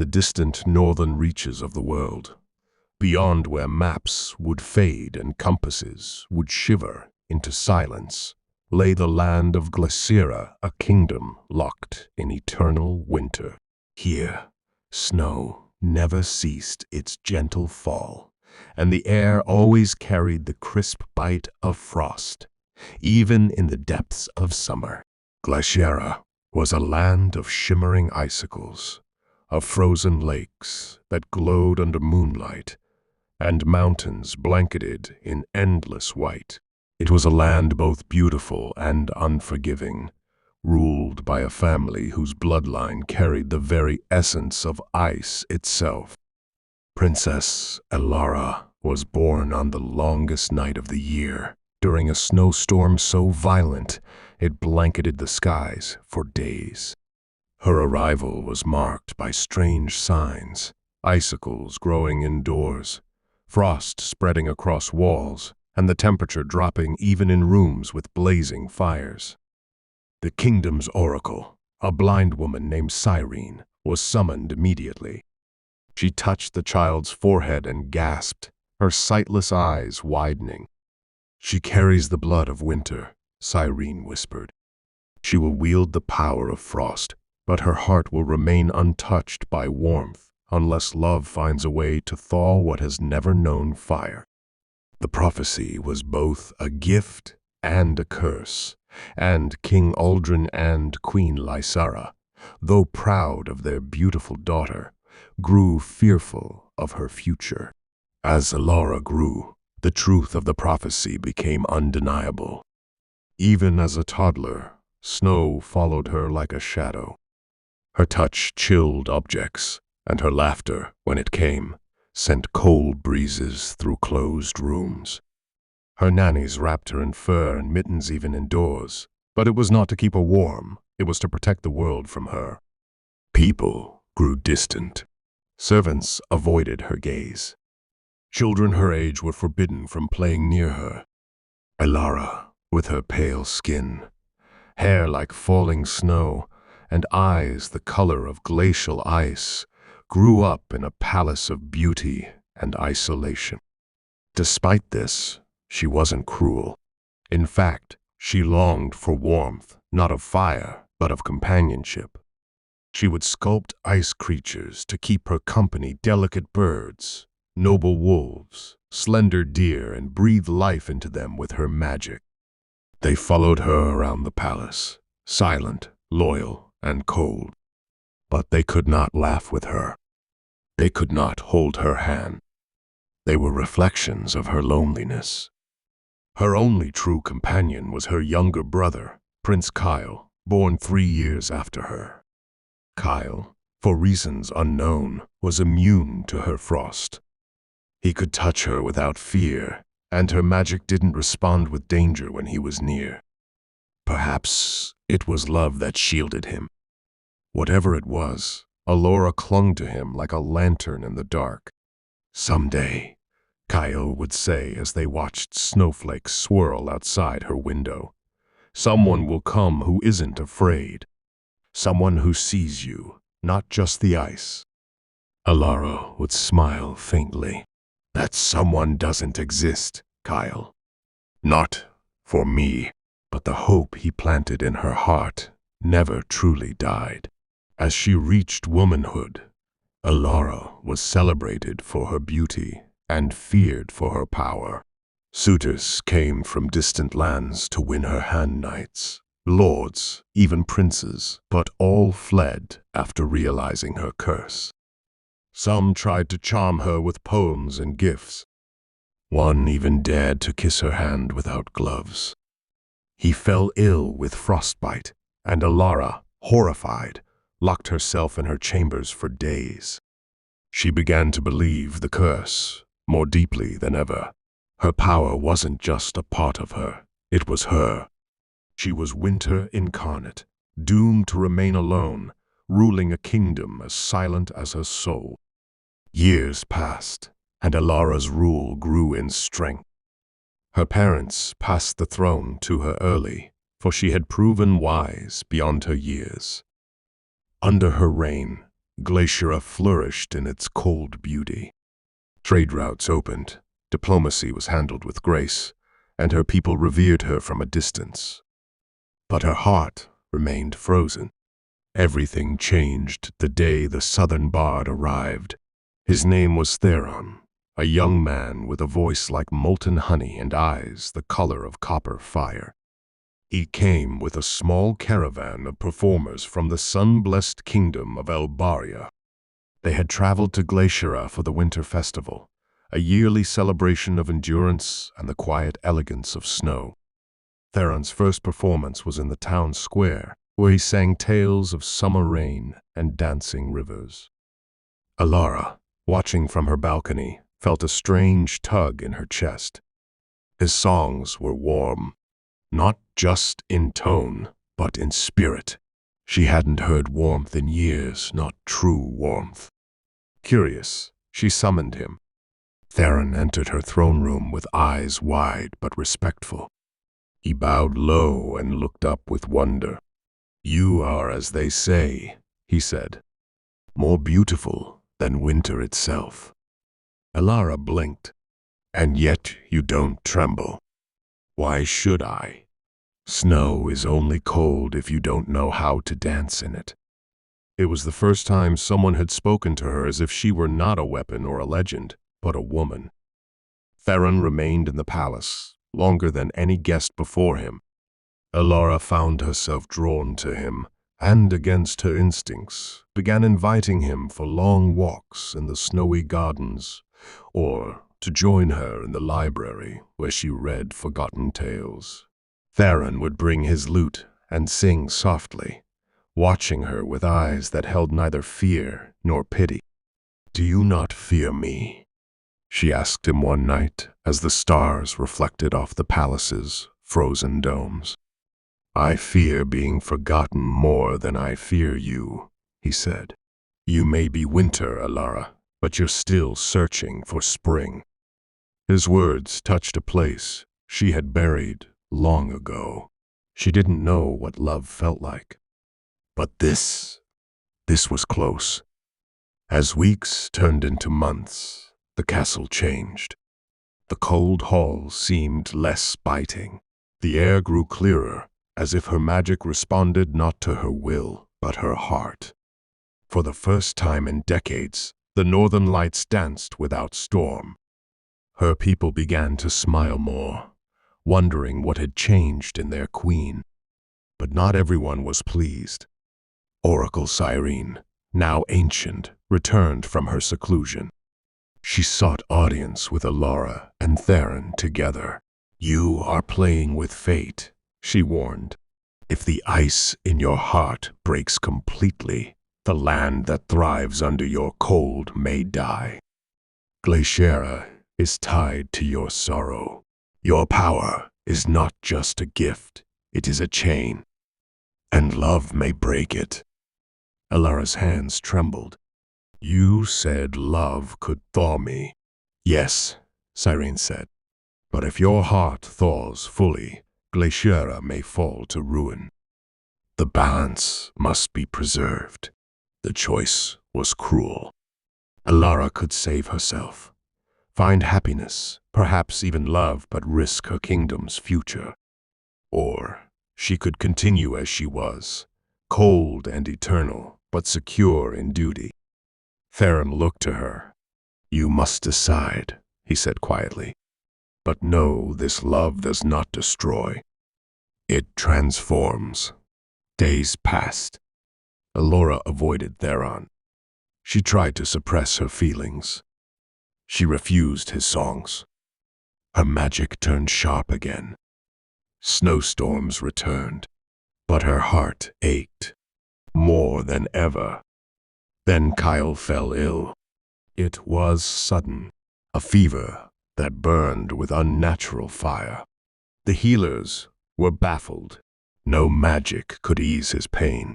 the distant northern reaches of the world, beyond where maps would fade and compasses would shiver into silence, lay the land of Glaciera, a kingdom locked in eternal winter. Here, snow never ceased its gentle fall, and the air always carried the crisp bite of frost, even in the depths of summer. Glaciera was a land of shimmering icicles, of frozen lakes that glowed under moonlight, and mountains blanketed in endless white. It was a land both beautiful and unforgiving, ruled by a family whose bloodline carried the very essence of ice itself. Princess Elara was born on the longest night of the year, during a snowstorm so violent it blanketed the skies for days. Her arrival was marked by strange signs: icicles growing indoors, frost spreading across walls, and the temperature dropping even in rooms with blazing fires. The kingdom's oracle, a blind woman named Cyrene, was summoned immediately. She touched the child's forehead and gasped, her sightless eyes widening. "She carries the blood of winter," Cyrene whispered. "She will wield the power of frost, but her heart will remain untouched by warmth unless love finds a way to thaw what has never known fire." The prophecy was both a gift and a curse, and King Aldrin and Queen Lysara, though proud of their beautiful daughter, grew fearful of her future. As Elara grew, the truth of the prophecy became undeniable. Even as a toddler, snow followed her like a shadow. Her touch chilled objects, and her laughter, when it came, sent cold breezes through closed rooms. Her nannies wrapped her in fur and mittens even indoors, but it was not to keep her warm, it was to protect the world from her. People grew distant. Servants avoided her gaze. Children her age were forbidden from playing near her. Elara, with her pale skin, hair like falling snow, and eyes the color of glacial ice, grew up in a palace of beauty and isolation. Despite this, she wasn't cruel. In fact, she longed for warmth, not of fire, but of companionship. She would sculpt ice creatures to keep her company: delicate birds, noble wolves, slender deer, and breathe life into them with her magic. They followed her around the palace, silent, loyal, and cold. But they could not laugh with her. They could not hold her hand. They were reflections of her loneliness. Her only true companion was her younger brother, Prince Kyle, born 3 years after her. Kyle, for reasons unknown, was immune to her frost. He could touch her without fear, and her magic didn't respond with danger when he was near. Perhaps it was love that shielded him. Whatever it was, Elara clung to him like a lantern in the dark. "Someday," Kyle would say as they watched snowflakes swirl outside her window, "someone will come who isn't afraid. Someone who sees you, not just the ice." Elara would smile faintly. "That someone doesn't exist, Kyle. Not for me." But the hope he planted in her heart never truly died. As she reached womanhood, Elara was celebrated for her beauty and feared for her power. Suitors came from distant lands to win her hand: knights, lords, even princes, but all fled after realizing her curse. Some tried to charm her with poems and gifts. One even dared to kiss her hand without gloves. He fell ill with frostbite, and Elara, horrified, locked herself in her chambers for days. She began to believe the curse more deeply than ever. Her power wasn't just a part of her, it was her. She was winter incarnate, doomed to remain alone, ruling a kingdom as silent as her soul. Years passed, and Elara's rule grew in strength. Her parents passed the throne to her early, for she had proven wise beyond her years. Under her reign, Glaciera flourished in its cold beauty. Trade routes opened, diplomacy was handled with grace, and her people revered her from a distance. But her heart remained frozen. Everything changed the day the southern bard arrived. His name was Theron, a young man with a voice like molten honey and eyes the color of copper fire. He came with a small caravan of performers from the sun-blessed kingdom of Elbaria. They had traveled to Glaciera for the winter festival, a yearly celebration of endurance and the quiet elegance of snow. Theron's first performance was in the town square, where he sang tales of summer rain and dancing rivers. Elara, watching from her balcony, felt a strange tug in her chest. His songs were warm, not just in tone, but in spirit. She hadn't heard warmth in years, not true warmth. Curious, she summoned him. Theron entered her throne room with eyes wide but respectful. He bowed low and looked up with wonder. "You are as they say," he said, "more beautiful than winter itself." Elara blinked. "And yet you don't tremble." "Why should I? Snow is only cold if you don't know how to dance in it." It was the first time someone had spoken to her as if she were not a weapon or a legend, but a woman. Theron remained in the palace, longer than any guest before him. Elara found herself drawn to him, and against her instincts, began inviting him for long walks in the snowy gardens, or to join her in the library where she read forgotten tales. Theron would bring his lute and sing softly, watching her with eyes that held neither fear nor pity. "Do you not fear me?" she asked him one night as the stars reflected off the palace's frozen domes. "I fear being forgotten more than I fear you," he said. "You may be winter, Elara, but you're still searching for spring." His words touched a place she had buried long ago. She didn't know what love felt like. But this was close. As weeks turned into months, the castle changed. The cold halls seemed less biting. The air grew clearer, as if her magic responded not to her will, but her heart. For the first time in decades, the northern lights danced without storm. Her people began to smile more, wondering what had changed in their queen. But not everyone was pleased. Oracle Cyrene, now ancient, returned from her seclusion. She sought audience with Elara and Theron together. "You are playing with fate," she warned. "If the ice in your heart breaks completely, the land that thrives under your cold may die. Glaciera is tied to your sorrow. Your power is not just a gift, it is a chain, and love may break it." Elara's hands trembled. "You said love could thaw me." "Yes," Cyrene said, "but if your heart thaws fully, Glaciera may fall to ruin. The balance must be preserved." The choice was cruel. Elara could save herself, find happiness, perhaps even love, but risk her kingdom's future. Or she could continue as she was, cold and eternal, but secure in duty. Theron looked to her. "You must decide," he said quietly. "But know this love does not destroy. It transforms." Days passed. Elara avoided Theron. She tried to suppress her feelings. She refused his songs. Her magic turned sharp again. Snowstorms returned, but her heart ached more than ever. Then Kyle fell ill. It was sudden, a fever that burned with unnatural fire. The healers were baffled. No magic could ease his pain.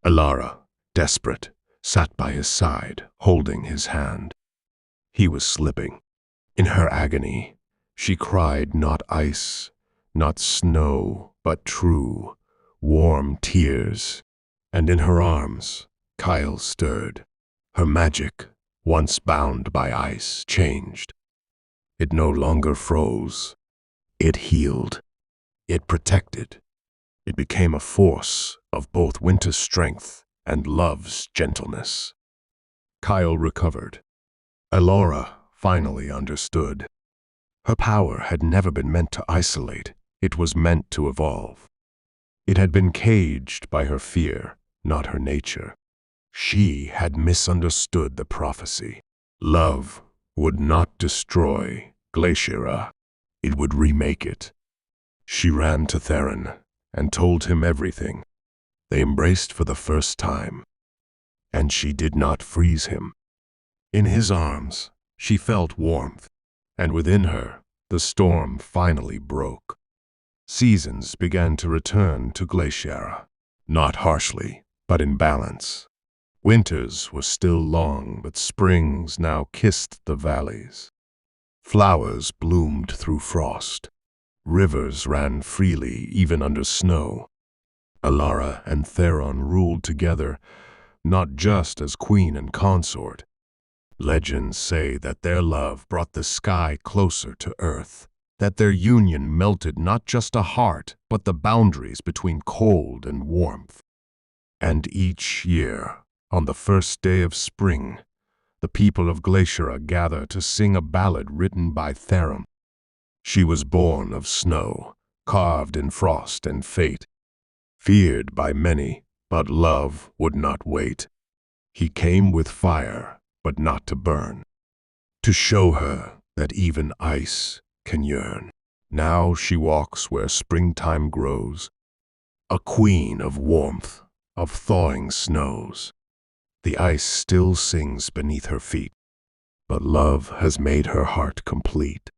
Elara, desperate, sat by his side, holding his hand. He was slipping. In her agony, she cried not ice, not snow, but true, warm tears. And in her arms, Kyle stirred. Her magic, once bound by ice, changed. It no longer froze. It healed. It protected. It became a force of both winter's strength and love's gentleness. Kyle recovered. Elara finally understood. Her power had never been meant to isolate. It was meant to evolve. It had been caged by her fear, not her nature. She had misunderstood the prophecy. Love would not destroy Glaciera. It would remake it. She ran to Theron and told him everything. They embraced for the first time, and she did not freeze him. In his arms, she felt warmth, and within her, the storm finally broke. Seasons began to return to Glaciera, not harshly, but in balance. Winters were still long, but springs now kissed the valleys. Flowers bloomed through frost. Rivers ran freely, even under snow. Elara and Theron ruled together, not just as queen and consort. Legends say that their love brought the sky closer to earth, that their union melted not just a heart, but the boundaries between cold and warmth. And each year, on the first day of spring, the people of Glaciera gather to sing a ballad written by Theron. She was born of snow, carved in frost and fate, feared by many, but love would not wait. He came with fire, but not to burn, to show her that even ice can yearn. Now she walks where springtime grows, a queen of warmth, of thawing snows. The ice still sings beneath her feet, but love has made her heart complete.